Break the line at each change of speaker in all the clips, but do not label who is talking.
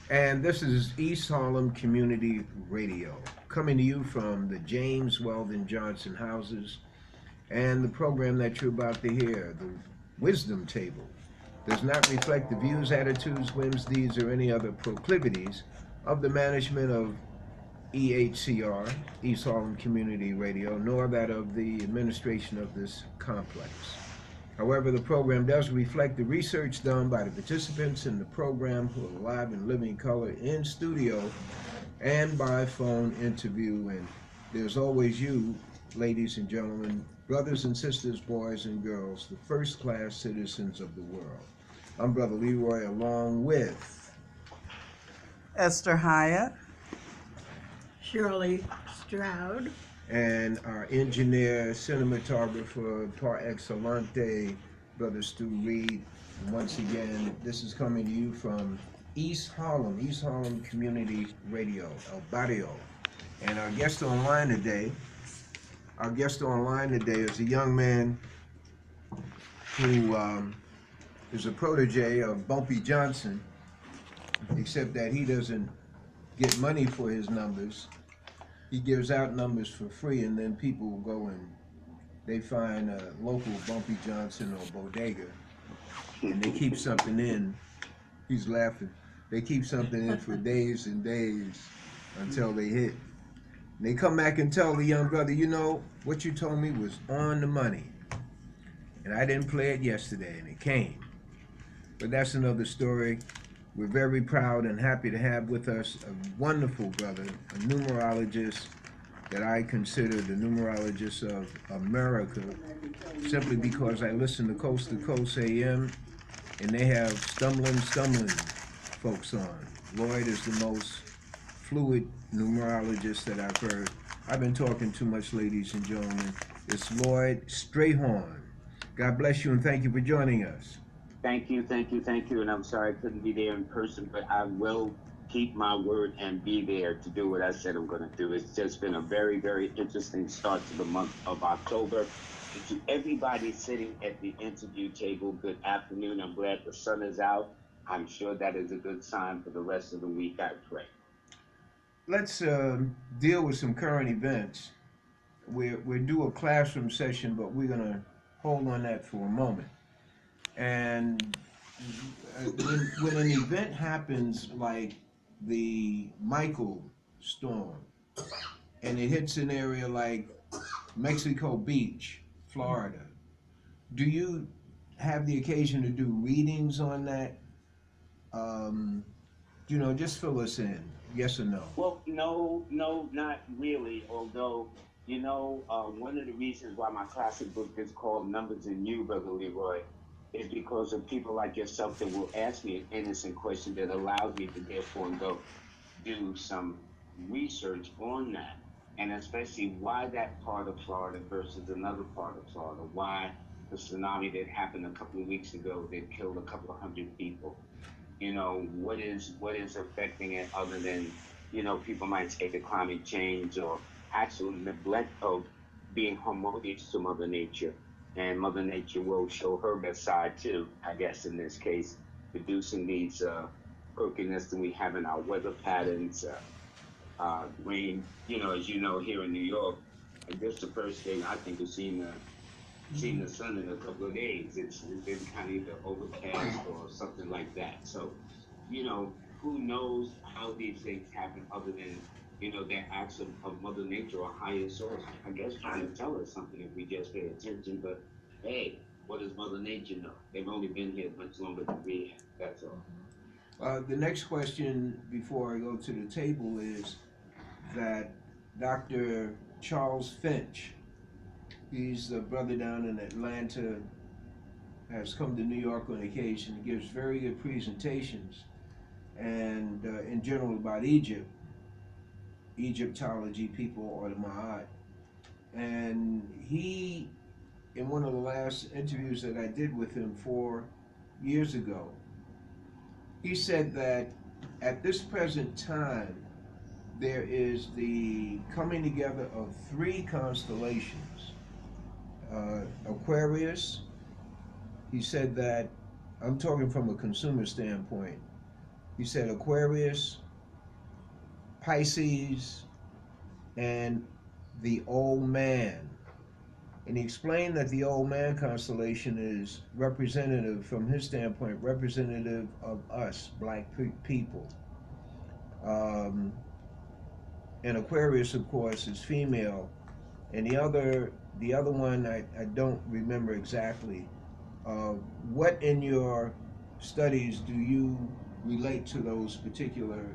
And this is East Harlem Community Radio, coming to you from the James Weldon Johnson Houses. And the program that you're about to hear, the Wisdom Table, does not reflect the views, attitudes, whims, deeds, or any other proclivities of the management of EHCR, East Harlem Community Radio, nor that of the administration of this complex. However, the program does reflect the research done by the participants in the program who are live and living color in studio and by phone interview. And there's always you, ladies and gentlemen, brothers and sisters, boys and girls, the first class citizens of the world. I'm Brother Leroy along with
Esther Hyatt.
Shirley, Stroud.
and our engineer, cinematographer par excellente, Brother Stu Reed. And once again, this is coming to you from East Harlem Community Radio, El Barrio. And our guest online today is a young man who is a protege of Bumpy Johnson, except that he doesn't get money for his numbers. He gives out numbers for free, and then people will go and they find a local Bumpy Johnson or bodega, and they keep something in. He's laughing. They keep something in for days and days until they hit. And they come back and tell the young brother, you know, what you told me was on the money. And I didn't play it yesterday, and it came. But that's another story. We're very proud and happy to have with us a wonderful brother, a numerologist that I consider the numerologist of America, simply because I listen to Coast to Coast AM, and they have stumbling folks on. Lloyd is the most fluid numerologist that I've heard. I've been talking too much, ladies and gentlemen. It's Lloyd Strayhorn. God bless you and thank you for joining us.
Thank you. And I'm sorry I couldn't be there in person, but I will keep my word and be there to do what I said I'm going to do. It's just been a very, very interesting start to the month of October. And to everybody sitting at the interview table, good afternoon. I'm glad the sun is out. I'm sure that is a good sign for the rest of the week, I pray.
Let's deal with some current events. We'll do a classroom session, but we're going to hold on that for a moment. And when an event happens like the Michael storm, and it hits an area like Mexico Beach, Florida, do you have the occasion to do readings on that? Just fill us in, yes or no?
Well, no, not really. Although, one of the reasons why my classic book is called Numbers in You, Brother Leroy, is because of people like yourself that will ask me an innocent question that allows me to therefore go do some research on that. And especially why that part of Florida versus another part of Florida. Why the tsunami that happened a couple of weeks ago that killed a couple of hundred people. What is affecting it other than, people might say the climate change or actual neglect of being harmonious to Mother Nature. And Mother Nature will show her best side too, I guess, in this case, reducing these quirkiness that we have in our weather patterns, rain, as you know, here in New York. And this the first thing I think we've seen the sun in a couple of days. It's been kind of either overcast or something like that. So, who knows how these things happen other than, they're acts of Mother Nature or higher source, I guess, trying to tell us something if we just pay attention. But hey, what does Mother Nature know? They've only been here much longer than we have. That's all.
The next question before I go to the table is that Dr. Charles Finch, he's a brother down in Atlanta, has come to New York on occasion, gives very good presentations, and in general about Egyptology, people, or the Ma'at. And he, in one of the last interviews that I did with him 4 years ago, he said that at this present time, there is the coming together of 3 constellations. Aquarius, he said that, I'm talking from a consumer standpoint, You said Aquarius, Pisces, and the Old Man. And he explained that the Old Man constellation is representative, from his standpoint, representative of us, black people. Um, and Aquarius, of course, is female. And the other one, I don't remember exactly. What in your studies do you relate to those particular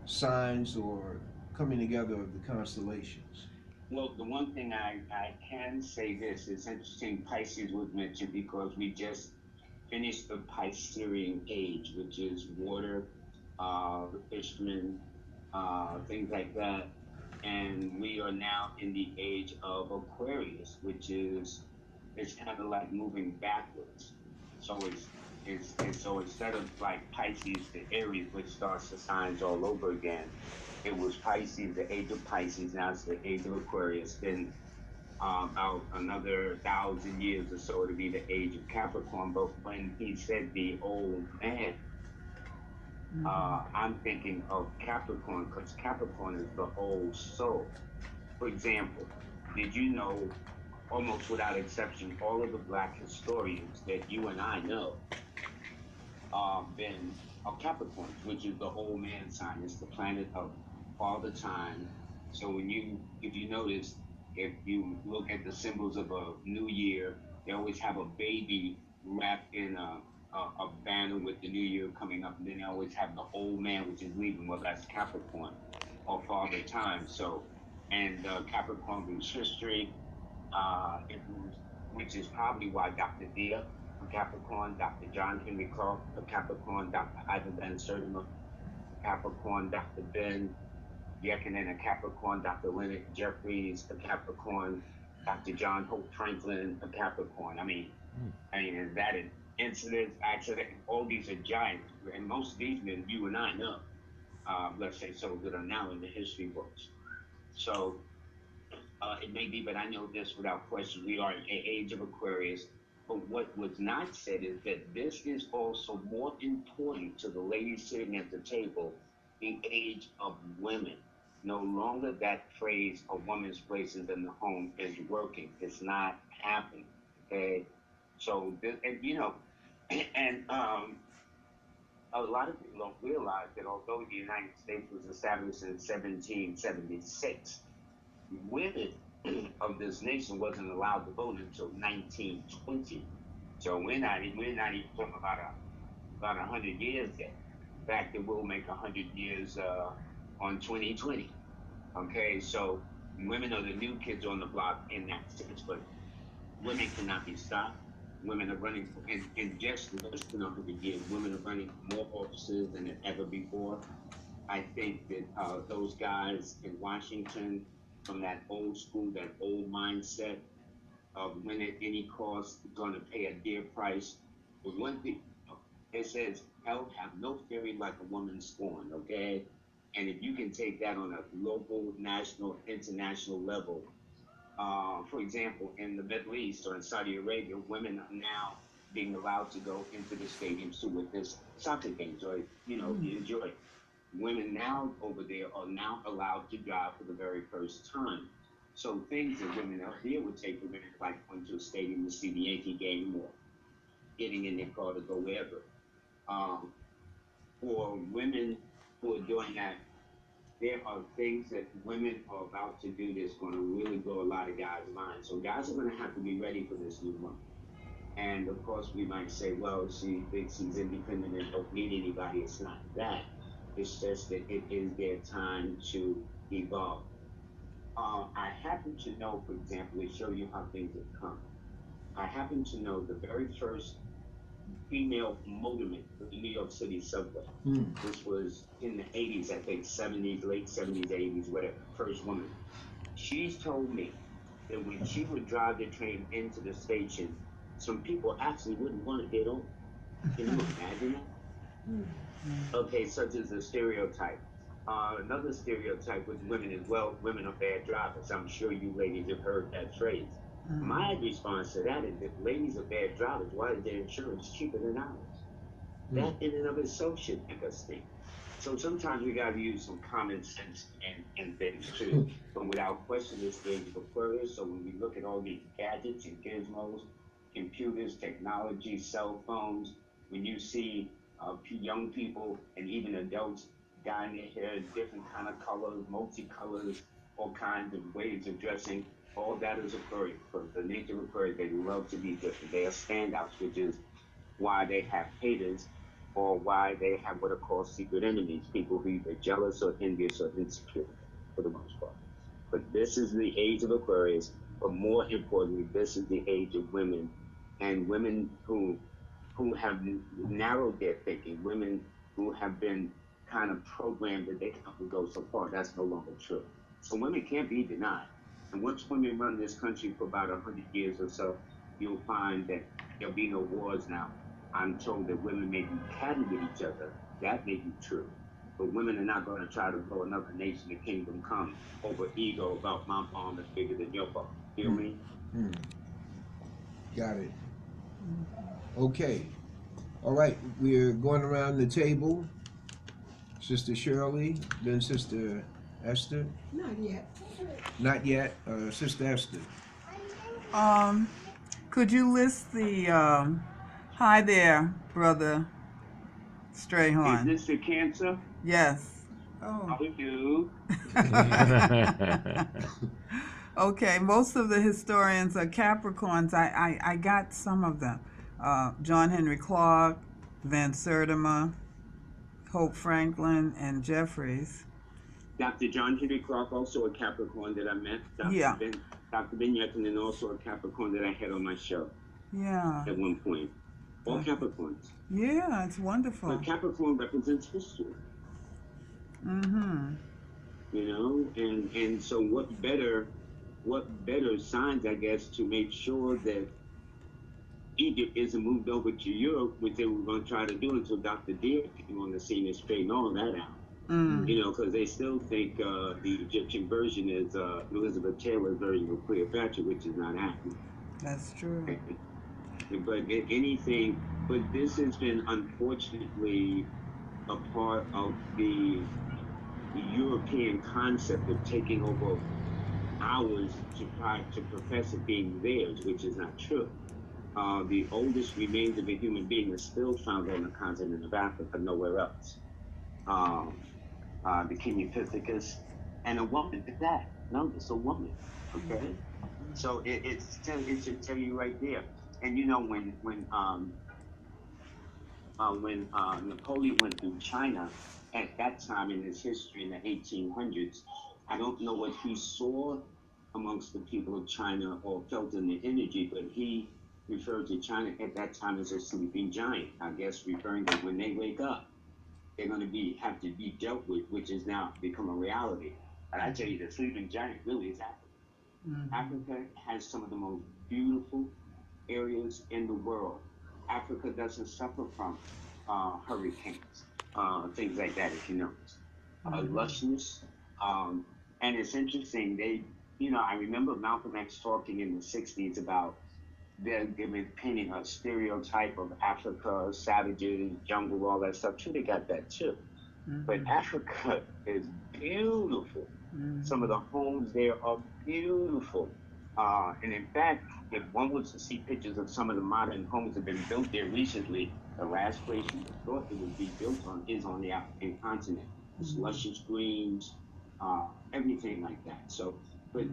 signs or coming together of the constellations?
Well, the one thing I can say this is interesting. Pisces was mentioned because we just finished the Piscean age, which is water, the fishermen, things like that. And we are now in the age of Aquarius, which is it's kind of like moving backwards. So so instead of like Pisces to Aries, which starts the signs all over again, it was Pisces, the age of Pisces. Now it's the age of Aquarius. Then about another 1,000 years or so to be the age of Capricorn. But when he said the old man, I'm thinking of Capricorn because Capricorn is the old soul. For example, did you know, almost without exception, all of the black historians that you and I know been are Capricorns, which is the old man sign. It's the planet of father time. So if you notice, if you look at the symbols of a new year, they always have a baby wrapped in a banner with the new year coming up, and then they always have the old man, which is leaving. Well, that's Capricorn or father time. So, and Capricorn means history. It was, which is probably why Dr. Dia, a Capricorn, Dr. John Henry Clark, a Capricorn, Dr. Ivan Van Sertima, a Capricorn, Dr. Ben Yekinen, a Capricorn, Dr. Leonard Jeffries, a Capricorn, Dr. John Hope Franklin, a Capricorn. I mean, is that an incident, accident? All these are giants, and most of these men you and I know, let's say so, that are now in the history books. So it may be, but I know this without question. We are in the age of Aquarius. But what was not said is that this is also more important to the ladies sitting at the table, the age of women. No longer that phrase, a woman's place is in the home, is working. It's not happening. Okay. So, and and a lot of people don't realize that although the United States was established in 1776, women of this nation wasn't allowed to vote until 1920. So we're not even talking about 100 years yet. In fact, it will make 100 years on 2020. Okay, so women are the new kids on the block in that sense, but women cannot be stopped. Women are running in just less than 100 years. Women are running for more offices than ever before. I think that those guys in Washington, from that old school, that old mindset of win at any cost, going to pay a dear price. But one thing, it says, hell have no fury like a woman scorned, okay? And if you can take that on a local, national, international level, for example, in the Middle East or in Saudi Arabia, women are now being allowed to go into the stadiums to witness soccer games or, enjoy. Women now over there are now allowed to drive for the very first time. So things that women out here would take for granted, like going to a stadium to see the Yankee game or getting in their car to go wherever. Um, for women who are doing that, there are things that women are about to do that's going to really blow a lot of guys' minds. So guys are going to have to be ready for this new woman. And of course, we might say, well, she thinks she's independent and don't need anybody. It's not that. It's just that it is their time to evolve. I happen to know, for example, to show you how things have come. I happen to know the very first female motorman for the New York City subway. This was in the 80s, I think, 70s, late 70s, 80s, whatever, first woman. She's told me that when she would drive the train into the station, some people actually wouldn't want to get on. Can you imagine that? Okay, such as a stereotype. Another stereotype with women is, well, women are bad drivers. I'm sure you ladies have heard that phrase. My response to that is, if ladies are bad drivers, why is their insurance cheaper than ours? That in and of itself should make us think. So sometimes we got to use some common sense in things too. But without question, this age of Aquarius. So when we look at all these gadgets and gizmos, computers, technology, cell phones, when you see young people and even adults dyeing their hair different kind of colors, multicolors, all kinds of ways of dressing, all that is Aquarius. Because the nature of Aquarius, they love to be different. They are standouts, which is why they have haters or why they have what are called secret enemies, people who either jealous or envious or insecure for the most part. But this is the age of Aquarius, but more importantly, this is the age of women and women who have narrowed their thinking, women who have been kind of programmed that they can only go so far. That's no longer true. So women can't be denied. And once women run this country for about 100 years or so, you'll find that there'll be no wars now. I'm told that women may be catty with each other. That may be true. But women are not going to try to blow another nation to kingdom come over ego about my bomb is bigger than your bomb. Feel me?
Got it. Okay. All right. We're going around the table. Sister Shirley, then Sister Esther.
Not yet.
Not yet. Sister Esther.
Could you list the, hi there, Brother Strayhorn.
Is this the Cancer?
Yes.
How do you?
Okay, most of the historians are Capricorns. I got some of them. John Henry Clark, Van Sertima, Hope Franklin, and Jeffries.
Dr. John Henry Clark, also a Capricorn that I met.
Yeah.
Dr. Ben Yettinen, also a Capricorn that I had on my show
Yeah.
at one point. All Capricorns.
Yeah, it's wonderful.
But Capricorn represents history.
Mm-hmm.
You know, and so what better signs, I guess, to make sure that Egypt isn't moved over to Europe, which they were going to try to do until Dr. Deere came on the scene and straightened all that out. You know, because they still think the Egyptian version is Elizabeth Taylor's version of Cleopatra, which is not happening.
That's true.
But this has been unfortunately a part of the European concept of taking over ours to try to profess it being theirs, which is not true. The oldest remains of a human being is still found on the continent of Africa, nowhere else. The Kinopithecus, and a woman did that. No, it's a woman. Okay, so it should tell you right there. And you know when Napoleon went through China at that time in his history in the 1800s, I don't know what he saw amongst the people of China or felt in the energy, but he referred to China at that time as a sleeping giant. I guess referring to when they wake up, they're going to have to be dealt with, which has now become a reality. And I tell you, the sleeping giant really is Africa. Africa has some of the most beautiful areas in the world. Africa doesn't suffer from hurricanes, things like that, if you notice. Lushness. And it's interesting, I remember Malcolm X talking in the 60s about they've been painting a stereotype of Africa, savages, jungle, all that stuff. Too, they got that too. But Africa is beautiful. Some of the homes there are beautiful. And in fact, if one was to see pictures of some of the modern homes that have been built there recently, the last place you thought it would be built on is on the African continent. It's luscious greens, everything like that. So, but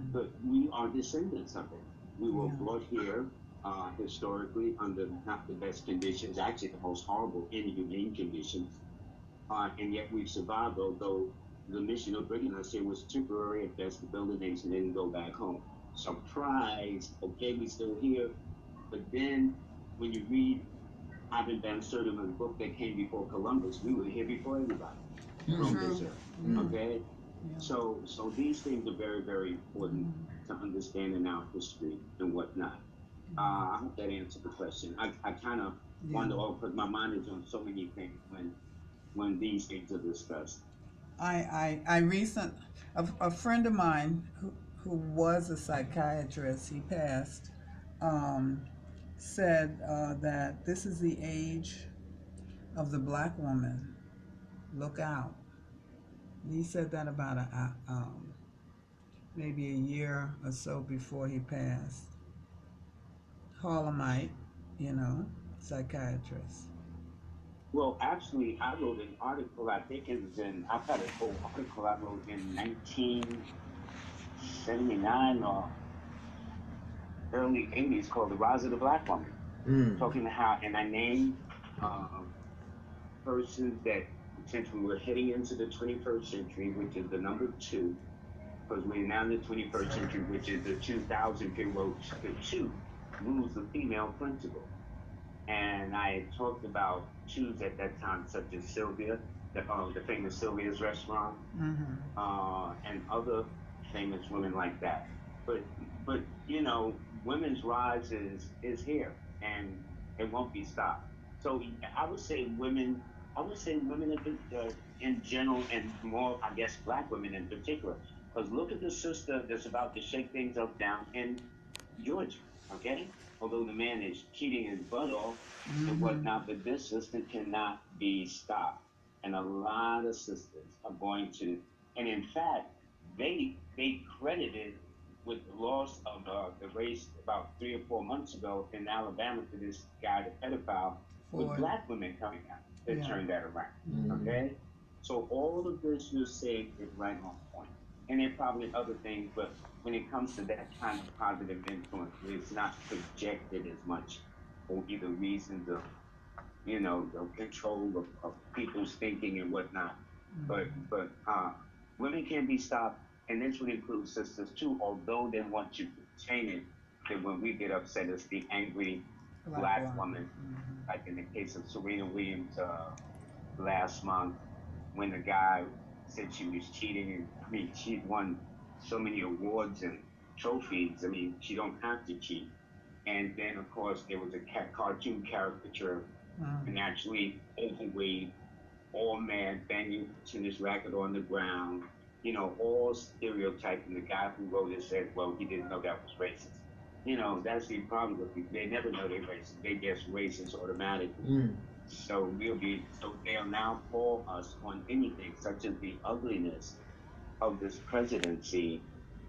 we are descendants of it. We were brought here historically under not the best conditions, actually the most horrible, inhumane conditions. And yet we've survived, although the mission of bringing us here was temporary at best to build a nation and then go back home. Surprise, okay, we're still here. But then when you read Ivan Van Sertima's book that came before Columbus, we were here before everybody from this earth, okay? Yeah. So these things are very, very important to understand in our history and whatnot. I hope that answered the question. I kind of wonder, because my mind is on so many things when these things are discussed.
A friend of mine who was a psychiatrist, he passed, said that this is the age of the black woman. Look out. He said that about maybe a year or so before he passed. Harlemite, you know, psychiatrist.
Well, actually, I wrote an article. I think it was I've got a whole article I wrote in 1979 or early 80s called The Rise of the Black Woman.
Mm.
Talking how, and I named persons that potentially were heading into the 21st century, which is the number two, because we're now in the 21st century, which is the 2000 period, where the two rules the female principle. And I had talked about twos at that time, such as Sylvia, the famous Sylvia's restaurant, and other famous women like that. But you know, women's rise is here, and it won't be stopped. So I would say women. I would say women in general, and more, I guess, black women in particular. Because look at the sister that's about to shake things up down in Georgia, okay? Although the man is cheating his butt off and whatnot, but this sister cannot be stopped. And a lot of sisters are going to, and in fact, they credited with the loss of the race about 3 or 4 months ago in Alabama to this guy, the pedophile, with black women coming out that turned that around, okay? So all of this you're saying is right on point. And there are probably other things, but when it comes to that kind of positive influence, it's not projected as much for either reasons of, you know, the control of people's thinking and whatnot. But women can be stopped, and this would include sisters too, although they want to contain it. That when we get upset, it's the angry black woman, like in the case of Serena Williams last month, when the guy said she was cheating, and I mean, she won so many awards and trophies. I mean, she don't have to cheat. And then, of course, there was a cartoon caricature, and actually overweight, all mad, banging tennis racket on the ground, you know, all stereotyping. The guy who wrote it said, well, he didn't know that was racist. You know, that's the problem with people. They never know they're racist. They guess racist automatically. So they'll now call us on anything, such as the ugliness of this presidency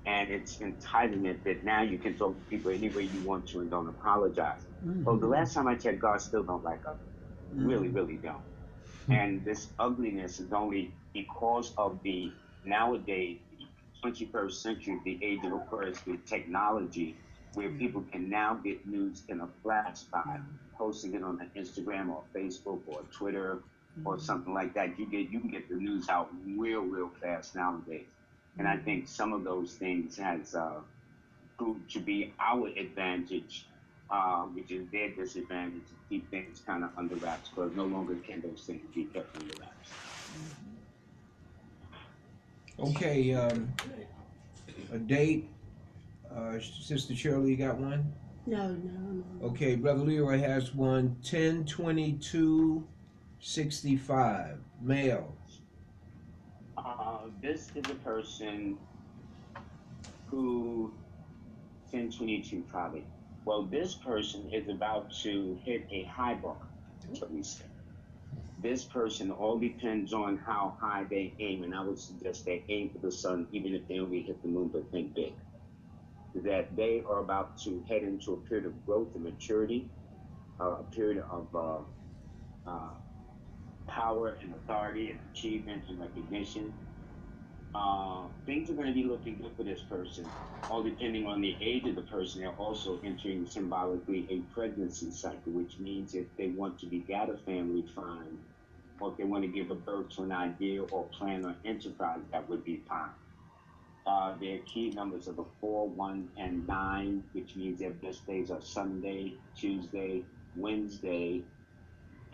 and its entitlement that now you can talk to people any way you want to and don't apologize. Well, the last time I checked, God still don't like us. Really, really don't. And this ugliness is only because of the nowadays, the 21st century, the age of, of course, with technology, where people can now get news in a flash by posting it on Instagram or Facebook or Twitter or something like that. You can get the news out real fast nowadays. And I think some of those things has proved to be our advantage, which is their disadvantage, to keep things kind of under wraps, because no longer can those things be kept under wraps.
Okay, a date. Sister Shirley, you got one?
No.
Okay, Brother Leroy has one. 10/22/65, male.
This is a person who 10/22 probably. Well, this person is about to hit a high bar, shall we say. This person all depends on how high they aim, and I would suggest they aim for the sun, even if they only hit the moon, but think big. That they are about to head into a period of growth and maturity, a period of power and authority and achievement and recognition. Things are going to be looking good for this person, all depending on the age of the person. They're also entering symbolically a pregnancy cycle, which means if they want to beget a family, fine. Or if they want to give a birth to an idea or plan or enterprise, that would be fine. Their key numbers are the 4, 1, and 9, which means their best days are Sunday, Tuesday, Wednesday.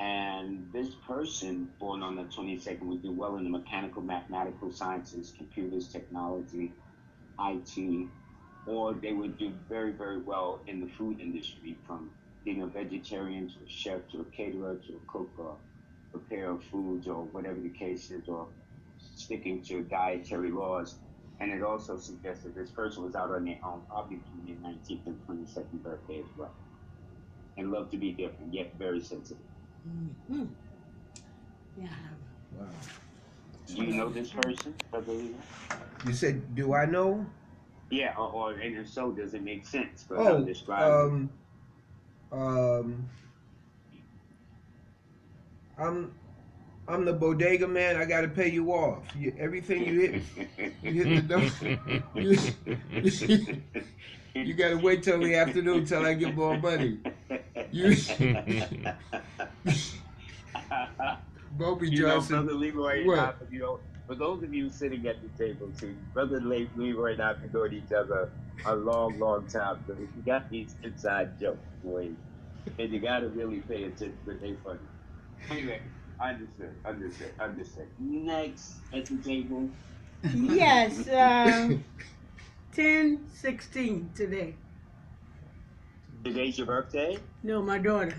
And this person born on the 22nd would do well in the mechanical, mathematical sciences, computers, technology, IT, or they would do very well in the food industry, from being a vegetarian to a chef to a caterer to a cook or preparer of foods or whatever the case is, or sticking to dietary laws. And it also suggests that this person was out on their own, probably between their 19th and 22nd birthday as well. And love to be different, yet very sensitive.
Yeah.
Wow.
Do you know this person, Brother Leroy?
You said, do I know?
Yeah, and if so, does it make sense for her
Oh,
describing?
um, I'm I'm the bodega man. I got to pay you off. Everything you hit the door. You got to wait till the afternoon till I get more money. You, Bobby
You know,
Johnson.
Brother Leroy and I,
What?
you know, for those of you sitting at the table, see, Brother Leroy and I have been knowing each other a long, long time. So we got these inside jokes, boys, and you got to really pay attention, but they funny. Anyway, understood. Next at the table,
Yes, 10/16 today.
today's your birthday.
No, my daughter.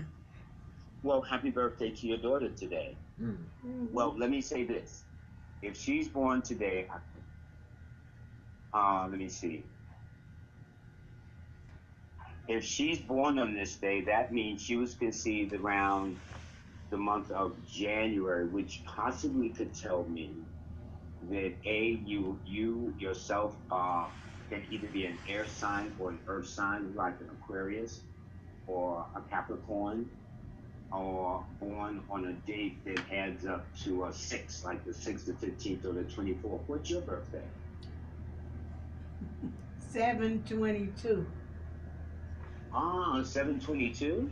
Well, happy birthday to your daughter today.
Mm.
Well, let me say this: if she's born today, let me see. If she's born on this day, that means she was conceived around the month of January, which possibly could tell me that you yourself can either be an air sign or an earth sign, like an Aquarius or a Capricorn, or born on a date that adds up to a 6, like the 6th, the 15th, or the 24th. What's your birthday?
7/22.
7/22.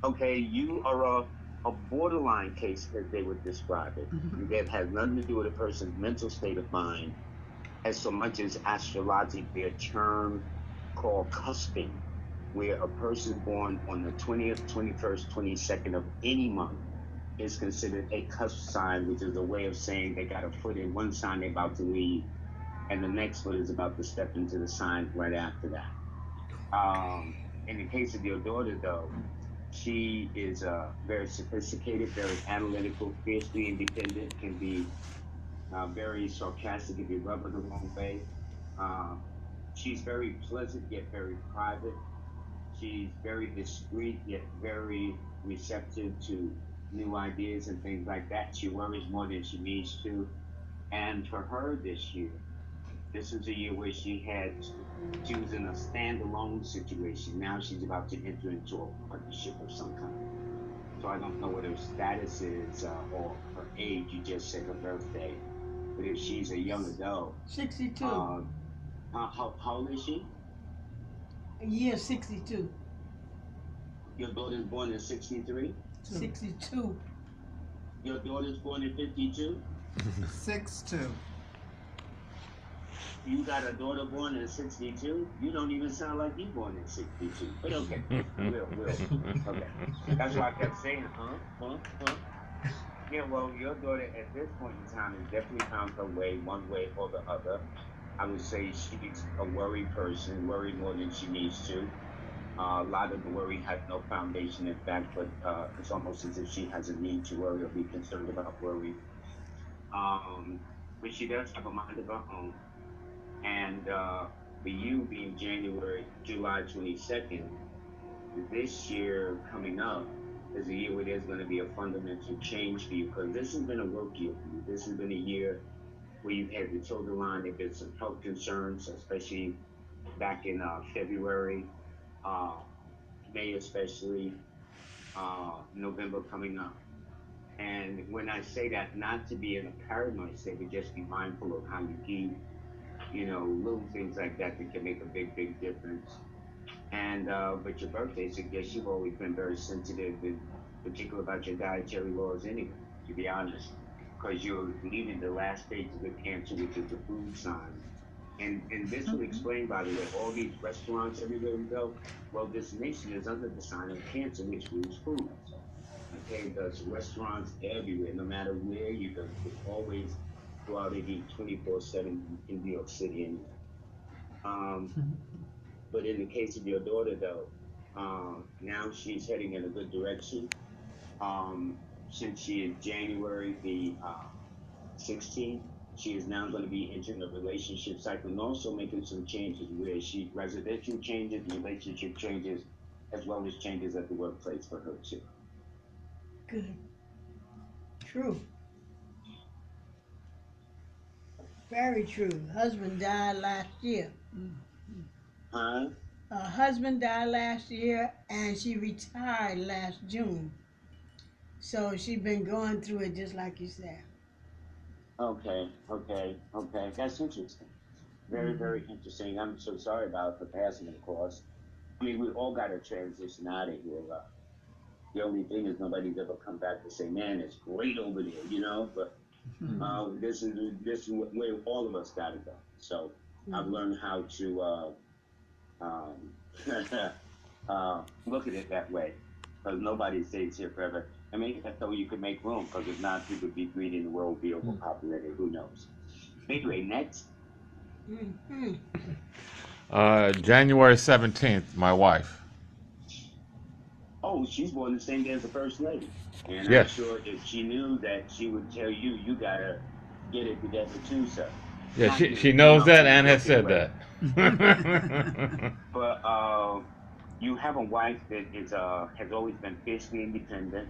Okay, you are a borderline case, as they would describe it. That has nothing to do with a person's mental state of mind, as so much as astrologically a term called cusping, where a person born on the 20th, 21st, 22nd of any month is considered a cusp sign, which is a way of saying they got a foot in one sign they're about to leave, and the next foot is about to step into the sign right after that. In the case of your daughter, though, she is very sophisticated, very analytical, fiercely independent, can be very sarcastic if you rub her the wrong way. Uh, she's very pleasant yet very private. She's very discreet yet very receptive to new ideas and things like that. She worries more than she needs to. And for her this is a year where she was in a standalone situation. Now she's about to enter into a partnership of some kind. So I don't know what her status is or her age. You just said her birthday. But if she's a young adult,
62.
how old is she?
A year 62.
Your daughter's born in 63?
62.
Your daughter's born in 52?
6'2".
You got a daughter born in 62? You don't even sound like you born in 62. But okay, will. Okay. That's why I kept saying, huh? Yeah, well, your daughter at this point in time has definitely found her way, one way or the other. I would say she's a worried person, worried more than she needs to. A lot of the worry has no foundation, in fact, but it's almost as if she has a need to worry or be concerned about worry. But she does have a mind of her own. And for you being July 22nd, this year coming up is a year where there's going to be a fundamental change for you, because this has been a work year for you. This has been a year where you've had the children line, there have been some health concerns, especially back in February, May especially, November coming up. And when I say that, not to be in a paranoid state, but just be mindful of how you eat, little things like that can make a big, big difference. And but your birthday suggests you've always been very sensitive, and particular about your dietary laws anyway, to be honest, because you're leaving the last stage of the cancer, which is the food sign. And this would explain, by the way, all these restaurants everywhere we go. Well, this nation is under the sign of Cancer, which means food. Okay, there's restaurants everywhere, no matter where you go. You can always go out and eat 24/7 in New York City. And but in the case of your daughter, though, now she's heading in a good direction. Um, since she is January the 16th, she is now going to be entering a relationship cycle and also making some changes where she residential changes, relationship changes, as well as changes at the workplace for her too.
Good. True. Very true. Husband died last year.
Huh?
Her husband died last year, and she retired last June. So she been going through it just like you said.
Okay, okay, okay. That's interesting. Very,
Hmm.
very interesting. I'm so sorry about the passing, of course. I mean, we all got to transition out of here. The only thing is nobody's ever come back to say, "Man, it's great over there," you know. But this is where all of us got to go. So I've
Hmm.
learned how to um, look at it that way, because nobody stays here forever. I mean, that's so you could make room, because if not, people would be greedy and the world would be overpopulated. Who knows? Anyway, next.
Hmm.
January 17th, my wife.
Oh, she's born the same day as the first lady. And I'm
Yes.
sure if she knew that, she would tell you, you gotta get it together too, sir.
Yeah,
Not
she
you, you
knows
know,
that
in a
and has
joking
said
way.
that.
But you have a wife that is has always been fiercely independent.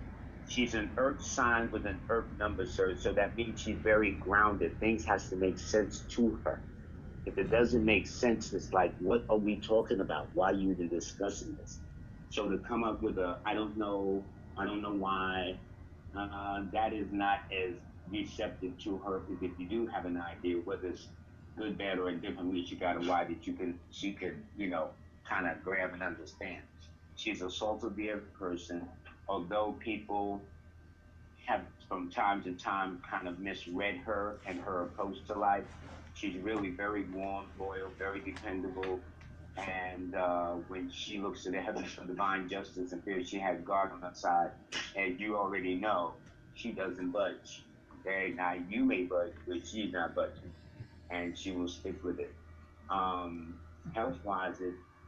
She's an earth sign with an earth number, sir. So that means she's very grounded. Things has to make sense to her. If it doesn't make sense, it's like, what are we talking about? Why are you even discussing this? So to come up with a, I don't know why, that is not as receptive to her. Because if you do have an idea, whether it's good, bad, or indifferent, at least you got a why that she can, kind of grab and understand. She's a salt of the earth person, although people have from time to time kind of misread her and her approach to life. She's really very warm, loyal, very dependable. And when she looks to the heavens for divine justice and feels she has God on her side, as you already know, she doesn't budge. Okay, now you may budge, but she's not budging, and she will stick with it. Um, Health-wise,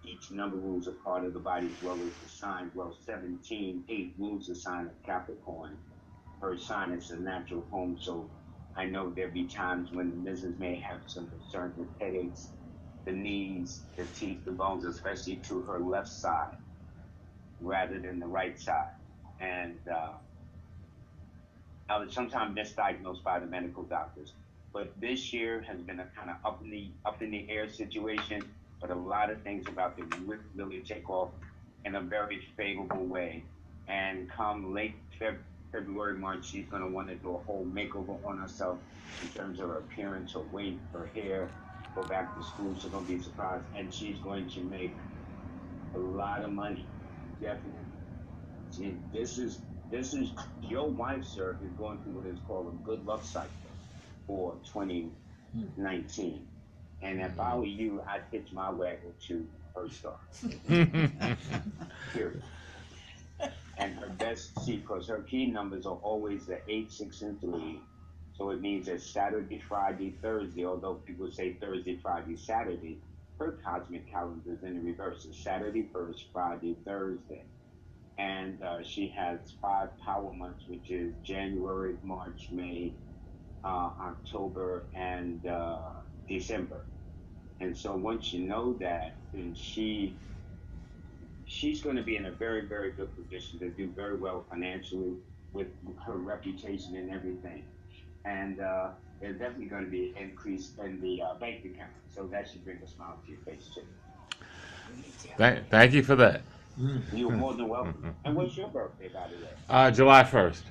each number rules a part of the body as well as the sign. Well, 17, 8 rules the sign of Capricorn. Her sign is a natural home, so I know there'll be times when the missus may have some concerns with headaches, the knees, the teeth, the bones, especially to her left side rather than the right side. And I was sometimes misdiagnosed by the medical doctors. But this year has been a kind of up in the air situation, but a lot of things about to really take off in a very favorable way. And come late February, March, she's going to want to do a whole makeover on herself in terms of her appearance, her weight, her hair, go back to school. So don't be surprised. And she's going to make a lot of money, definitely. See, this is your wife, sir, is going through what is called a good luck cycle for 2019. And if I were you, I'd pitch my wagon to her star. Period. And her best, see, because her key numbers are always the 8, 6, and 3. So it means that Saturday, Friday, Thursday, although people say Thursday, Friday, Saturday, her cosmic calendar is in the reverse. It's Saturday first, Friday, Thursday. And she has 5 power months, which is January, March, May, October, and December. And so once you know that, then she's going to be in a very, very good position to do very well financially with her reputation and everything. And there's definitely going to be an increase in the bank account. So that should bring a smile to your face too.
Thank you for that.
You're more than welcome. And what's your birthday, by the way?
July 1st.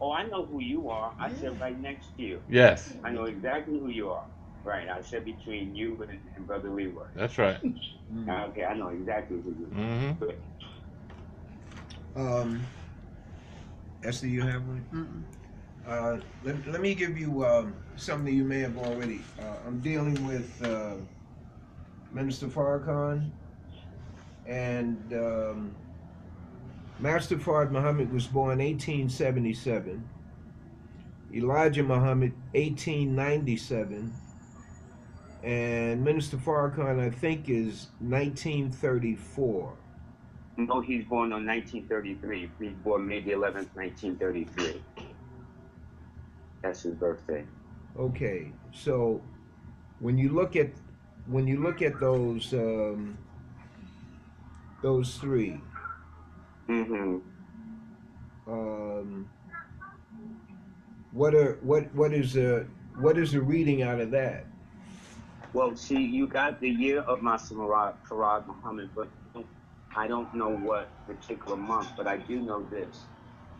Oh, I know who you are. I sit
Yeah.
right next to you.
Yes,
I know exactly who you are. Right. I said between you and Brother Leroy.
that's right.
Okay, I know exactly who you
Hmm.
are. Good.
Um, Esther, you have one? Let me give you something you may have already. I'm dealing with Minister Farrakhan, and Master Fard Muhammad was born 1877. Elijah Muhammad 1897, and Minister Farrakhan I think is 1934.
No, he's born on 1933. He's born May the 11th, 1933. That's his birthday.
Okay, so when you look at those three,
Mm-hmm.
um, what what is the reading out of that?
Well, see, you got the year of Master Farad Muhammad, but I don't know what particular month, but I do know this.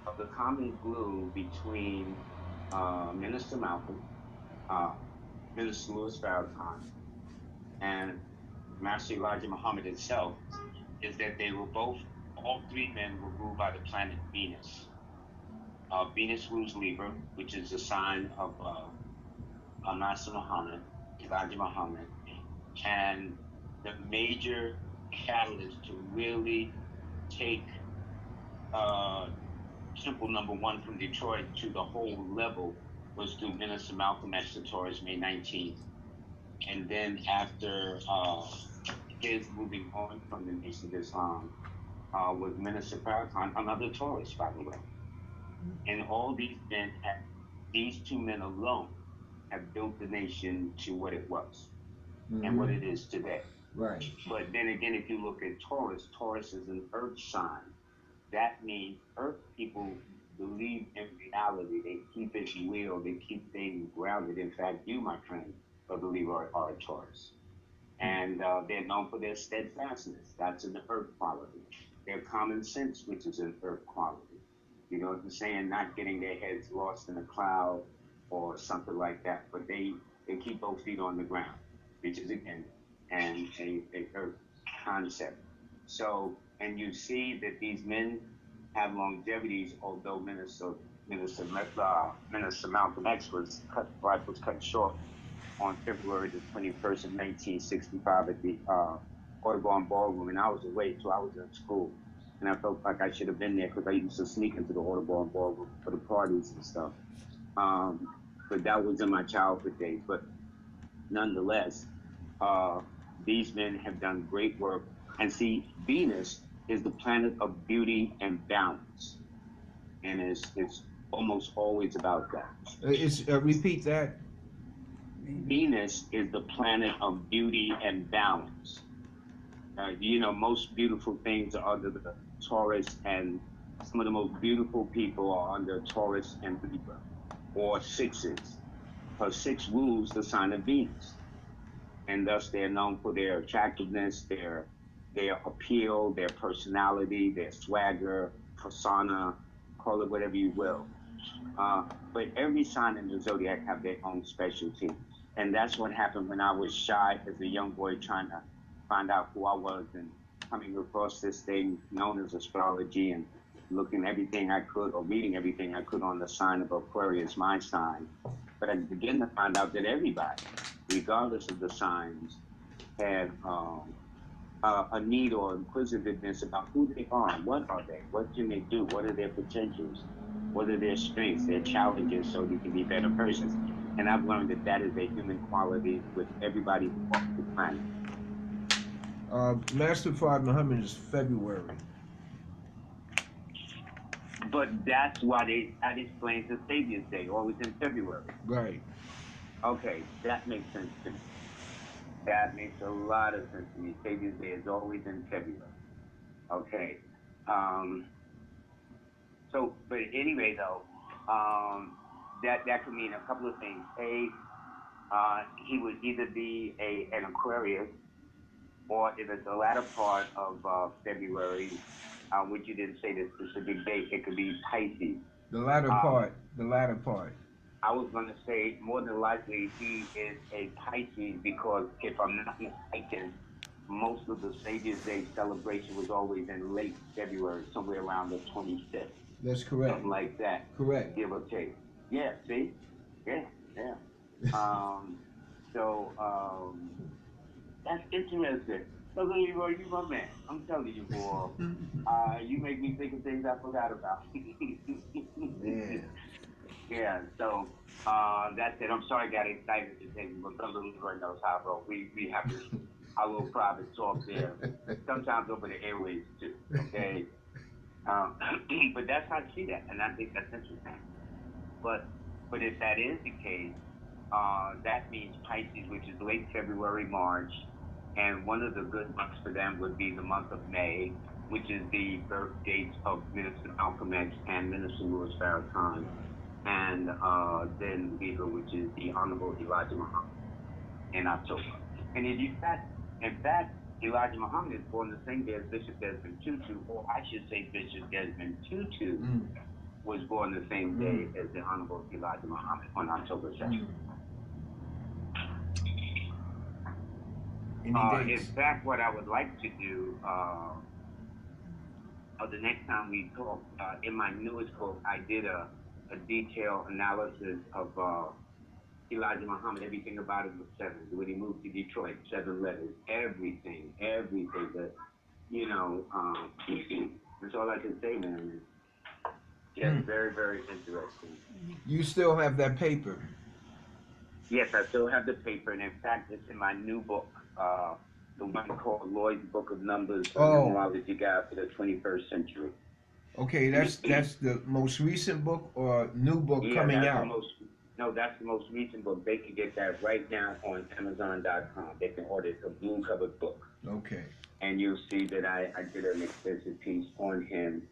Of the common glue between Minister Malcolm, uh, Minister Louis Farrakhan, and Master Elijah Muhammad itself, is that they were both, all three men were ruled by the planet Venus. Venus rules Libra, which is a sign of Master Muhammad, Elijah Muhammad, and the major catalyst to really take Temple number 1 from Detroit to the whole level was through Minister Malcolm X to Taurus, May 19th. And then after his moving on from the Nation of Islam was Minister Farrakhan, another Taurus, by the way. And all these men, these two men alone, have built the nation to what it was and what it is today.
Right.
But then again, if you look at Taurus, Taurus is an earth sign. That means earth people believe in reality. They keep it real. They keep things grounded. In fact, you, my friend, Brother Leroy, are a Taurus. And they're known for their steadfastness. That's an earth quality. Their common sense, which is an earth quality. You know what I'm saying? Not getting their heads lost in a cloud or something like that. But they keep both feet on the ground, which is, again, and a earth concept. So, and you see that these men have longevities, although Minister Malcolm X was cut short on February the 21st of 1965 at the Audubon Ballroom, and I was away, so I was in school, and I felt like I should have been there because I used to sneak into the Audubon Ballroom for the parties and stuff. But that was in my childhood days. But nonetheless, these men have done great work. And see, Venus is the planet of beauty and balance, and it's almost always about that.
Repeat that.
Venus is the planet of beauty and balance. You know, most beautiful things are under the Taurus, and some of the most beautiful people are under Taurus and Libra, or sixes, because 6 rules the sign of Venus, and thus they're known for their attractiveness, their appeal, their personality, their swagger, persona, call it whatever you will. But every sign in the zodiac have their own specialty. And that's what happened when I was shy as a young boy trying to find out who I was and coming across this thing known as astrology and looking everything I could or reading everything I could on the sign of Aquarius, my sign. But I began to find out that everybody, regardless of the signs, had a need or inquisitiveness about who they are, what are they, what can they do, what are their potentials, what are their strengths, their challenges, so they can be better persons. And I've learned that that is a human quality with everybody who walks the planet.
Master Farad Muhammad is February.
But that's why that explains the Savior's Day, always in February.
Right.
Okay, that makes sense to me. That makes a lot of sense to me. Savior's Day is always in February. Okay. So, but anyway, though, that could mean a couple of things. He would either be an Aquarius, or if it's the latter part of February, which you didn't say the specific date, it could be Pisces.
The latter part.
I was going to say more than likely he is a Pisces because if I'm not mistaken, most of the Savior's Day celebration was always in late February, somewhere around the 25th.
That's correct.
Something like that.
Correct.
Give or take. Yeah, see? Yeah. That's interesting. So Leroy, you my man. I'm telling you, boy. You make me think of things I forgot about.
Yeah.
Yeah, so that's it. I'm sorry I got excited today, but Brother Leroy knows how I roll. We have our little private talk there, sometimes over the airways too, okay? But that's how I see that, and I think that's interesting. But if that is the case, that means Pisces, which is late February, March, and one of the good months for them would be the month of May, which is the birth dates of Minister Malcolm X and Minister Louis Farrakhan. and then leader, which is the Honorable Elijah Muhammad, in October. And in fact, Elijah Muhammad is born the same day as Bishop Desmond Tutu, or I should say Bishop Desmond Tutu was born the same day as the Honorable Elijah Muhammad on October 2nd.
Any dates?
In fact, what I would like to do, the next time we talk, in my newest book, I did a detailed analysis of Elijah Muhammad, everything about him was 7. When he moved to Detroit, 7 letters, everything that, you know, that's all I can say, man. Just very, very interesting.
You still have that paper?
Yes, I still have the paper, and in fact, it's in my new book, the one called Lloyd's Book of Numbers, the Numerology Guide for the 21st Century.
Okay, that's the most recent book or new book coming out?
That's the most recent book. They can get that right now on Amazon.com. They can order it. It's a blue covered book.
Okay.
And you'll see that I did an extensive piece on him,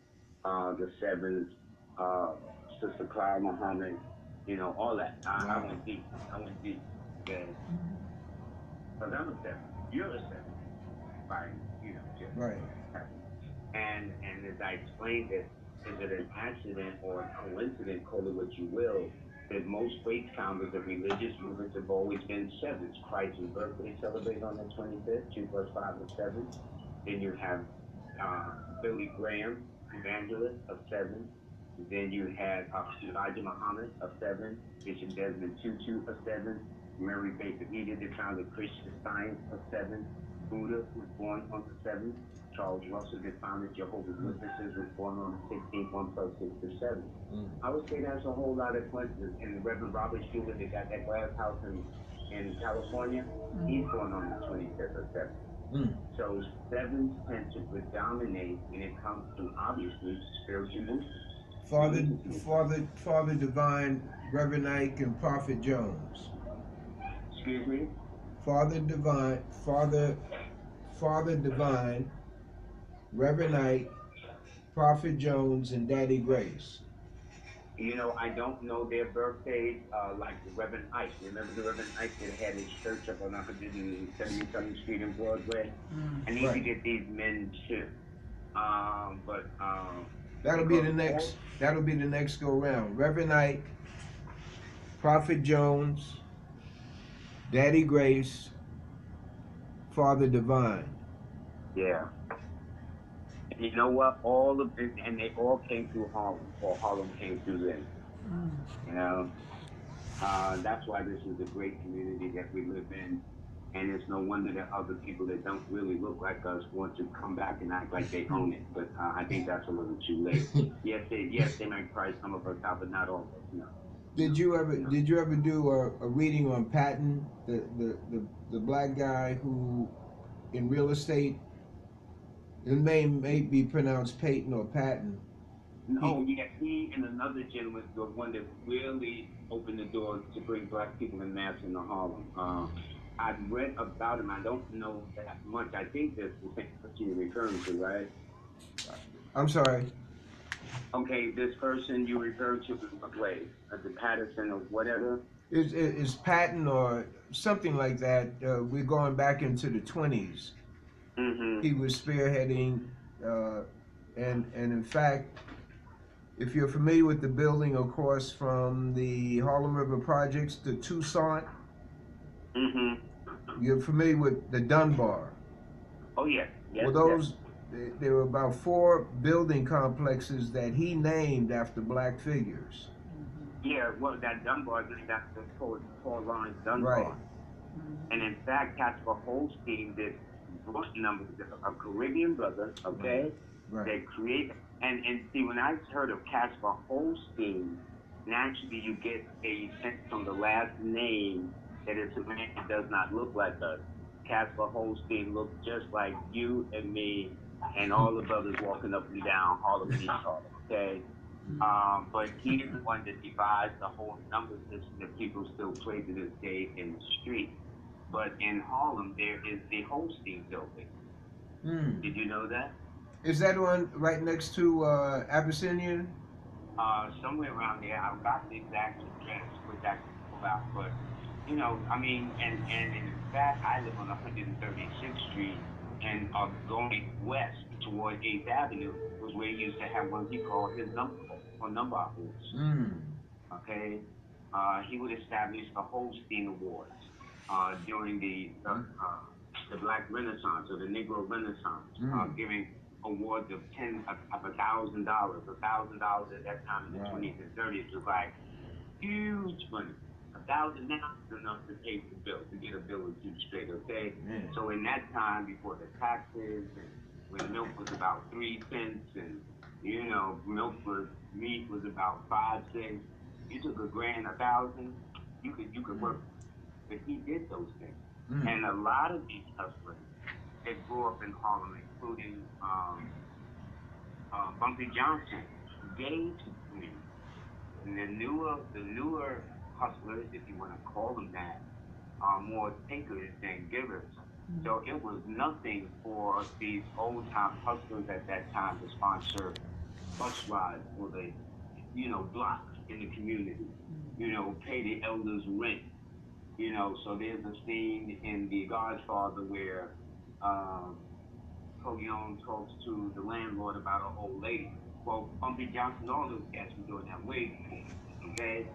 the 7s, Sister Clara Muhammad, you know, all that. I went deep. Okay. Because I'm a 7. You're a 7. Right. You know, just
right.
And as I explained it, is it an accident or a coincidence, call it what you will, that most faith founders of religious movements have always been 7s. Christ's birthday celebrated on the 25th, 2 plus 5 is 7. Then you have Billy Graham, evangelist, of 7. Then you had Elijah Muhammad, of 7. Bishop Desmond Tutu, of 7. Mary Baker Eddy, the founder of Christian Science, of 7. Buddha was born on the 7th. Charles Russell, the founder of Jehovah's Witnesses, was born on the 16th, 1 plus 6 is 7. I would say that's a whole lot of coincidence. And the Reverend Robert Schuller, that got that glass house in California, he's born on the 25th of 7. So 7s tend to predominate when it comes to, obviously, spiritual movement.
Father Divine, Reverend Ike, and Prophet Jones.
Excuse me?
Father Divine, Reverend Ike, Prophet Jones, and Daddy Grace.
You know, I don't know their birthdays, like the Reverend Ike. Remember the Reverend Ike that had his church up on 177th Street in Broadway? I need to get these men too. That'll be the
next go round. Reverend Ike, Prophet Jones, Daddy Grace, Father Divine.
Yeah. And you know what? All of this, and they all came through Harlem, or Harlem came through them. You know? That's why this is a great community that we live in. And it's no wonder that other people that don't really look like us want to come back and act like they own it. But I think that's a little too late. Yes, they might price some of us out, but not all of us. No.
Did you ever do a reading on Patton, the black guy who in real estate? His name may be pronounced Peyton or Patton.
No, he and another gentleman, the one that really opened the door to bring black people in mass into Harlem. I've read about him. I don't know that much. I think that's the same person you're referring to, right?
I'm sorry.
Okay, this person you referred to is McLeod, the Patterson or whatever.
Is Patton or something like that? We're going back into the 20s. He was spearheading, and in fact, if you're familiar with the building across from the Harlem River Projects to Tucson, you're familiar with the Dunbar.
Oh, yes.
Well, those, there were about 4 building complexes that he named after black figures.
Yeah, well, that Dunbar, that's the Paul Lawrence Dunbar.
Right.
And in fact, Casper Holstein did numbers, a Caribbean brother, okay?
Right.
They create, and see, when I heard of Casper Holstein, naturally you get a sense from the last name that it's a man that does not look like us. Casper Holstein looks just like you and me and all the brothers walking up and down Harlem and East Harlem, okay? But he is the one that devised the whole number system that people still play to this day in the street. But in Harlem, there is the Holstein building. Did you know that?
Is that one right next to Abyssinian?
Somewhere around there. I got the exact address, which I can pull out, but I mean, and in fact, I live on 136th Street, and going west toward 8th Avenue was where he used to have what he called his number office.
Mm.
Okay, he would establish the Holstein Awards during the Black Renaissance or the Negro Renaissance, giving awards of $1,000. $1,000 at that time in the 20s and 30s was like huge money. 1,000 now is enough to pay the bill, to get a bill or two straight. Okay, so in that time before the taxes and when milk was about 3 cents and meat was about 5 cents, you took $1,000, 1,000, you could work. But he did those things, and a lot of these hustlers that grew up in Harlem, including Bumpy Johnson, gave to me. And the newer hustlers, if you want to call them that, are more takers than givers. So it was nothing for these old time hustlers at that time to sponsor bus rides for the, blocks in the community, pay the elders rent. So there's a scene in The Godfather where Corleone talks to the landlord about an old lady. Well, Bumpy Johnson, all those cats were doing that way before, okay?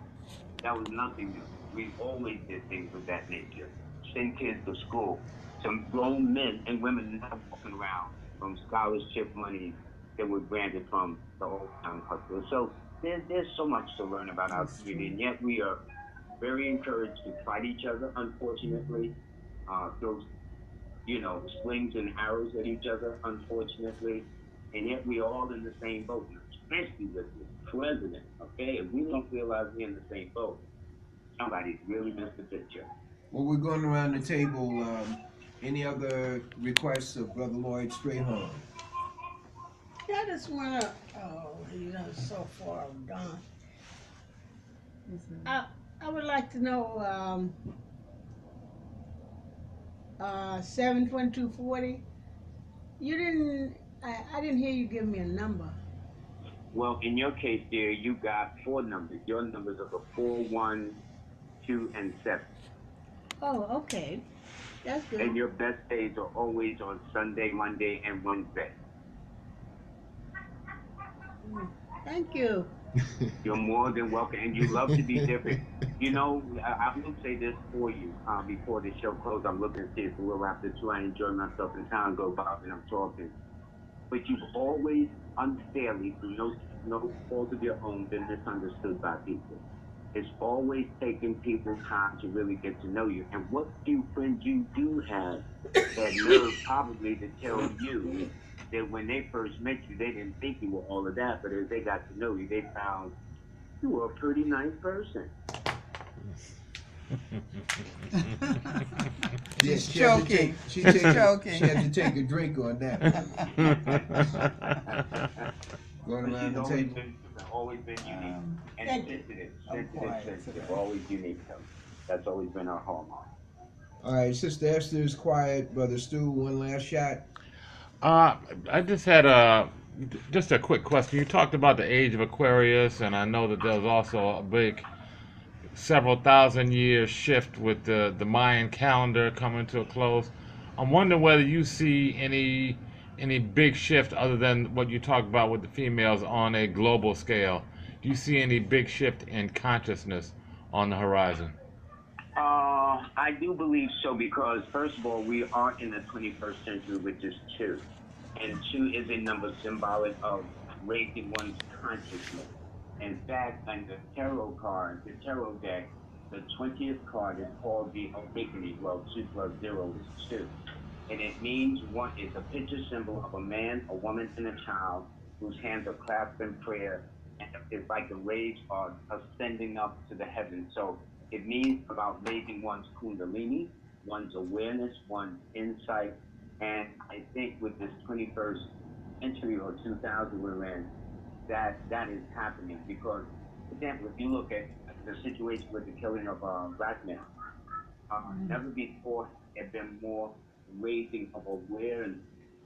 That was nothing new. We always did things of that nature. Send kids to school. Some grown men and women now walking around from scholarship money that were granted from the old time hustlers. So there's so much to learn about our community, and yet we are very encouraged to fight each other, unfortunately. Throw slings and arrows at each other, unfortunately. And yet we're all in the same boat, especially with the president, okay? If we don't realize we're in the same boat, somebody's really missed the picture.
Well, we're going around the table. Any other requests of Brother Lloyd Strayhorn?
I just want to, so far gone. I would like to know 7.240. I didn't hear you give me a number.
Well, in your case, dear, you got 4 numbers. Your numbers are the 4, 1, 2, and 7.
Oh, okay. That's good.
And your best days are always on Sunday, Monday, and Wednesday.
Thank you.
You're more than welcome, and you love to be different. I will say this for you before the show closes. I'm looking to see it's a little after 2. I enjoy myself and time go by and I'm talking. But you've always unfairly, through no fault of your own, been misunderstood by people. It's always taken people time to really get to know you. And what few friends you do have that nerve probably to tell you that when they first met you, they didn't think you were all of that, but as they got to know you, they found you were a pretty nice person.
She's choking.
She's
choking.
She had to take a drink on that. Going around the table.
Always been unique and sensitive. Always unique. That's always been our hallmark.
All right, Sister Esther is quiet. Brother Stu, one last shot.
I just had a quick question. You talked about the age of Aquarius, and I know that there's also a big several thousand year shift with the Mayan calendar coming to a close. I'm wondering whether you see any big shift other than what you talked about with the females on a global scale. Do you see any big shift in consciousness on the horizon?
I do believe so because, first of all, we are in the 21st century, which is 2. And 2 is a number symbolic of raising one's consciousness. In fact, on the tarot deck, the 20th card is called the Awakening. Well, 2 plus 0 is 2. And it means it's a picture symbol of a man, a woman, and a child whose hands are clasped in prayer. And it's like the rays are ascending up to the heavens. So it means about raising one's kundalini, one's awareness, one's insight. And I think with this 21st century or 2000 we're in, that is happening. Because, for example, if you look at the situation with the killing of black men, never before had been more raising of awareness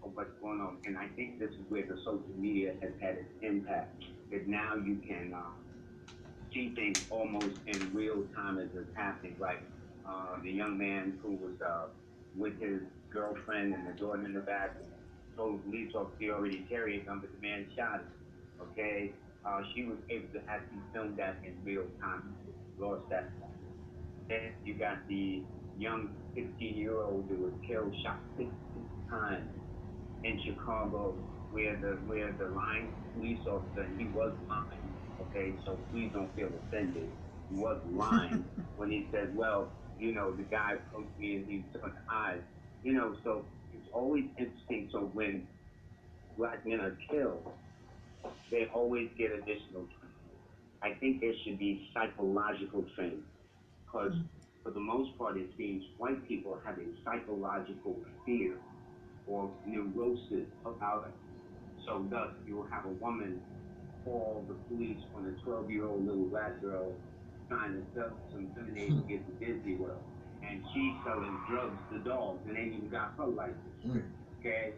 of what's going on. And I think this is where the social media has had its impact. that now you can see things almost in real time as it's happening. Like the young man who was with his girlfriend and the daughter in the back, and told the police officer he already carried them, but the man shot him. Okay, she was able to actually film that in real time. Lost that. Then you got the young 16-year-old who was killed, shot 6 times in Chicago, where the lying police officer, and he was lying. Okay, so please don't feel offended. He was lying when he said, well, the guy approached me and he took the eyes. So it's always interesting. So when black men are killed, they always get additional training. I think there should be psychological training because for the most part, it seems white people have a psychological fear or neurosis about it. So thus, you'll have a woman call the police on a 12-year-old little black girl trying to sell some lemonade to get to Disney World. And she's selling drugs to dogs and ain't even got her license. Okay?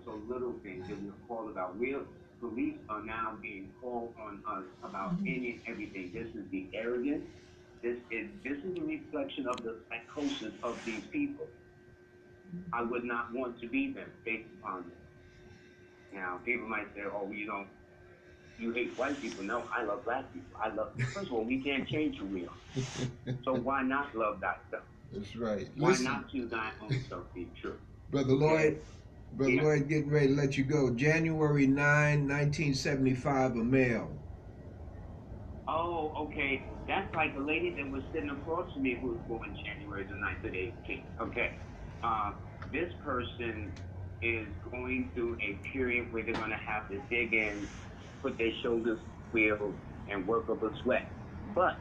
So little things that we're called about. Real police are now being called on us about any and everything. This is the arrogance. This is a reflection of the psychosis of these people. I would not want to be them based upon this. Now, people might say, oh, you hate white people. No, I love black people. First of all, we can't change who we are. So why not love thyself?
That's right.
Why
Listen,
not to thy own self be true?
Brother Lloyd, Lloyd, getting ready to let you go. January 9, 1975, a male.
Oh, okay. That's like the lady that was sitting across from me who was born January the 9th of the 18th. Okay. This person is going through a period where they're going to have to dig in, put their shoulders to the wheel, and work up a sweat. But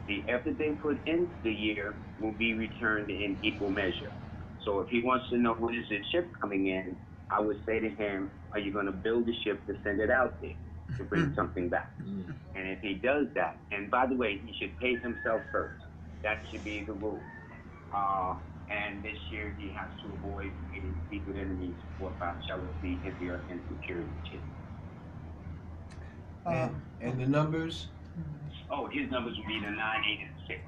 the effort they put into the year will be returned in equal measure. So if he wants to know when is the ship coming in, I would say to him, are you going to build a ship to send it out there to bring something back? And if he does that, and by the way, he should pay himself first. That should be the rule. And this year he has to avoid creating secret enemies caused by jealousy, envy, or insecurity.
And the numbers?
Oh, his numbers would be the 9, 8, and 6.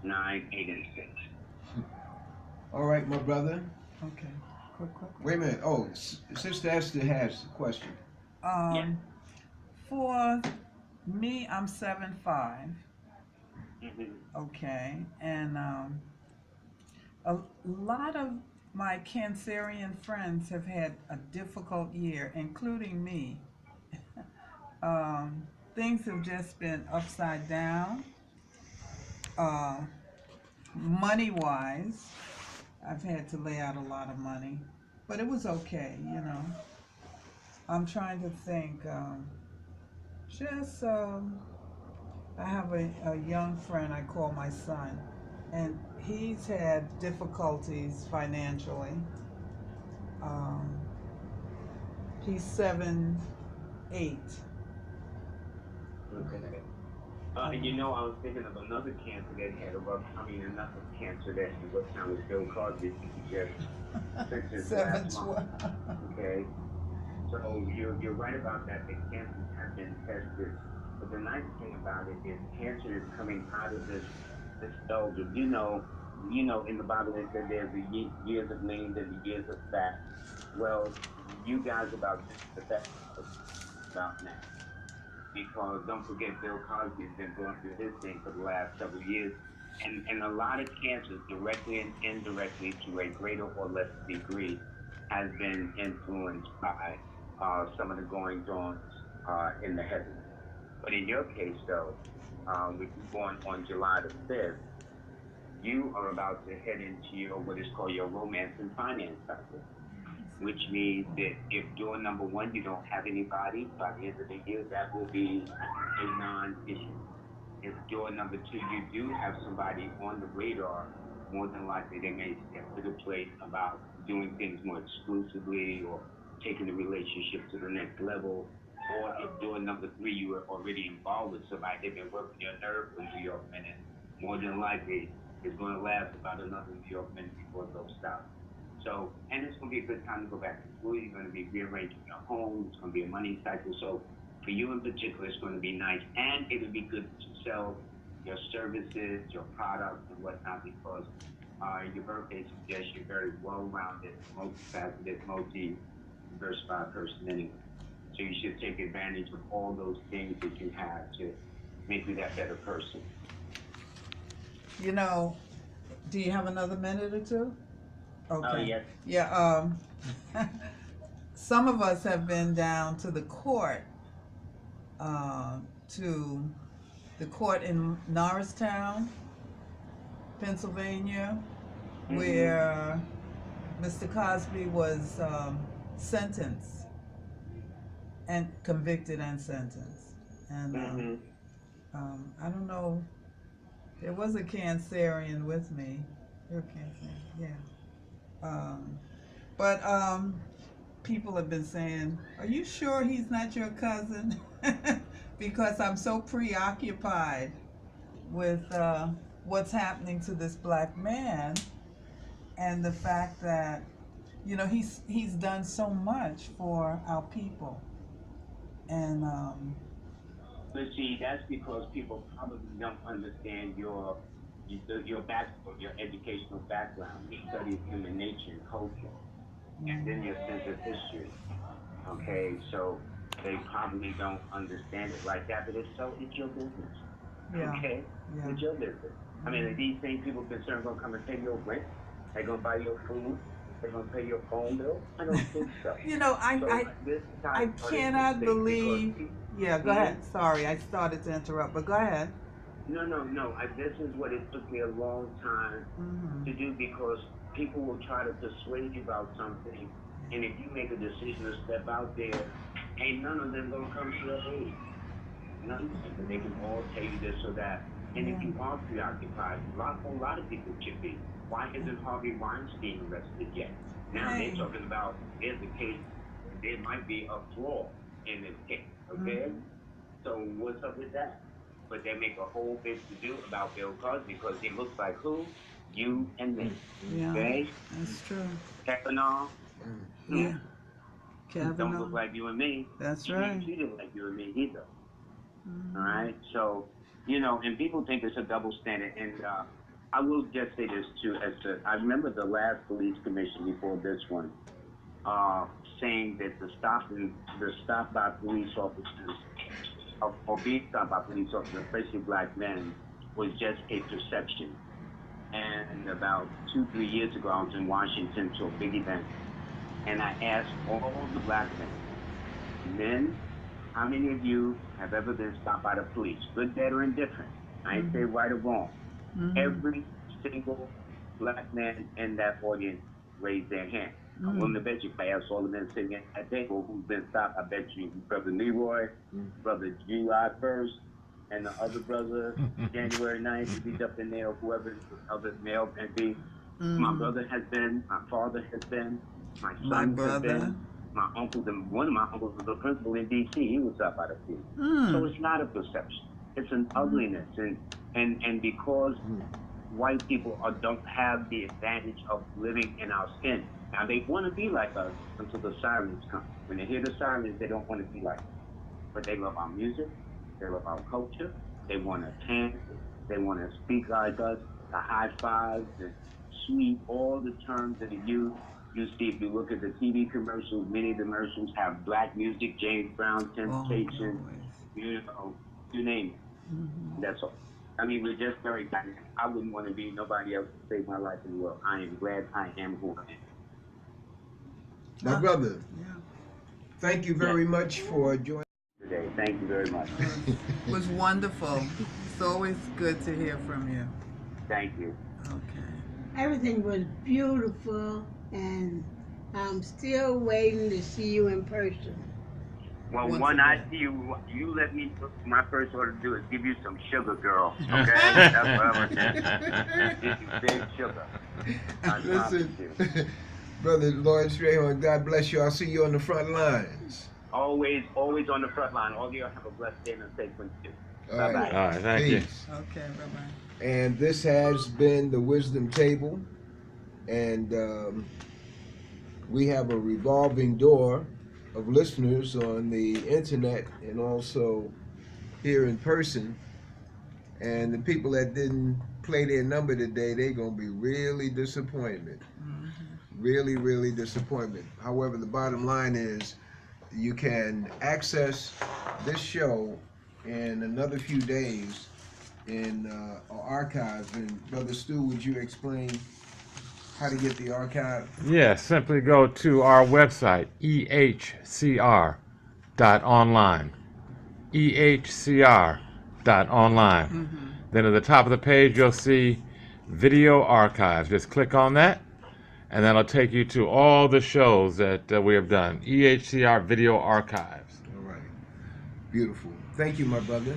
9, 8, and 6.
All right, my brother.
Okay. Quick.
Wait a minute. Oh, Sister Esther has a question.
For me, I'm 7'5".
Mm-hmm.
Okay, and a lot of my Cancerian friends have had a difficult year, including me. Things have just been upside down. Money-wise, I've had to lay out a lot of money, but it was okay, I'm trying to think. I have a young friend I call my son, and he's had difficulties financially. He's 7'8".
Okay. I was thinking of another cancer that had another cancer that in what time was Bill Cosby just since last month. Okay. So you're right about that. The cancers have been tested. But the nice thing about it is cancer is coming out of this doldrum. In the Bible it said there's the years of lean and the years of fat. Well, you guys about just the fat about now. Because don't forget Bill Cosby has been going through his thing for the last several years. And a lot of cancers, directly and indirectly to a greater or less degree, has been influenced by some of the goings on in the heavens. But in your case, though, which was born on July the 5th, you are about to head into your what is called your romance and finance cycle, which means that if door number 1 you don't have anybody by the end of the year, that will be a non-issue. If door number 2 you do have somebody on the radar, more than likely they may step to the plate about doing things more exclusively or taking the relationship to the next level. Or if door number 3 you are already involved with somebody, they've been working your nerve for New York minute, more than likely it's going to last about another New York minute before it goes south. And it's going to be a good time to go back to school. You're going to be rearranging your home. It's going to be a money cycle. So for you in particular, it's going to be nice, and it would be good to sell your services, your products, and whatnot, because your birthday suggests you're very well-rounded, multifaceted, multi-diversified person anyway. So you should take advantage of all those things that you have to make you that better person.
You know, do you have another minute or two? Okay.
Yes.
Yeah. Some of us have been down to the court, in Norristown, Pennsylvania, where Mr. Cosby was sentenced and convicted and sentenced. And I don't know, there was a Cancerian with me. You're a Cancerian, yeah. But people have been saying, are you sure he's not your cousin? Because I'm so preoccupied with what's happening to this black man, and the fact that, you know, he's done so much for our people. And
but see, that's because people probably don't understand your background, your educational background. You study human nature and culture, and then your sense of history. Okay, so they probably don't understand it like that, but it's your business.
yeah,
Okay,
yeah.
it's your business. I mean, are these same people concerned gonna come and pay your rent? They're gonna buy your food? They're gonna pay your phone bill? I don't think so.
You know, I cannot believe. Yeah, go ahead. Sorry, I started to interrupt, but go ahead.
No. This is what it took me a long time to do, because people will try to persuade you about something, and if you make a decision to step out there, ain't none of them gonna come to your aid. None of them. They can all tell you this or that. And if you are preoccupied, a lot of people should be. Why isn't Harvey Weinstein arrested yet? Now they're talking about there's a case, there might be a flaw in this case, okay? So what's up with that? But they make a whole big to do about Bill Cosby because he looks like who? You and me.
Yeah,
okay?
that's true.
Kavanaugh?
Yeah. Kavanaugh.
Don't look like you and me.
That's right.
She didn't like you and me either. All right? So, you know, and people think it's a double standard. And I will just say this too, Esther. I remember the last police commission before this one saying that the stop by police officers, or being stopped by police officers, especially black men, was just a perception. And about 2-3 years ago, I was in Washington to a big event, and I asked all the black men, how many of you have ever been stopped by the police, good, bad, or indifferent? I ain't say right or wrong. Every single black man in that audience raised their hand. I'm willing to bet you, if I asked all the men sitting at that table who's been stopped, I bet you Brother Leroy, Brother July 1st, and the other brother, January 9th, he's up in there, or whoever the other male can be. My brother has been, my father has been, my son has been, my uncle, one of my uncles was a principal in D.C., he was up by the police. So it's not a perception, it's an ugliness. And because white people don't have the advantage of living in our skin. Now, they want to be like us until the sirens come. When they hear the sirens, they don't want to be like us. But they love our music, they love our culture, they want to dance, they want to speak like us, the high fives, the sweet, all the terms that they use. You see, if you look at the TV commercials, many of the commercials have black music, James Brown, Temptation, you know, you name it. That's all. I mean, we're just very dynamic. I wouldn't want to be nobody else to save my life in the world. I am glad I am who I am.
My brother, thank you very much for joining
today. Thank you very much.
It was wonderful. It's always good to hear from you.
Thank you.
Okay.
Everything was beautiful, and I'm still waiting to see you in person.
Well, when I see you, you let me, my first order to do is give you some sugar, girl. Okay? That's what I'm going to do. Give you big sugar.
Listen, Brother Lloyd Strayhorn, God bless you. I'll see you on the front lines.
Always on the front line. All of you have a blessed day and a safe one, too.
Bye-bye.
All right, thank you.
Okay, bye-bye.
And this has been the Wisdom Table. And we have a revolving door of listeners on the internet and also here in person. And the people that didn't play their number today, they're going to be really disappointed. Really, really disappointment. However, the bottom line is you can access this show in another few days in our archives. And Brother Stu, would you explain how to get the archive?
Yeah, simply go to our website, ehcr.online. ehcr.online. Then at the top of the page, you'll see Video Archives. Just click on that, and that'll take you to all the shows that we have done. EHCR Video Archives.
All right. Beautiful. Thank you, my brother.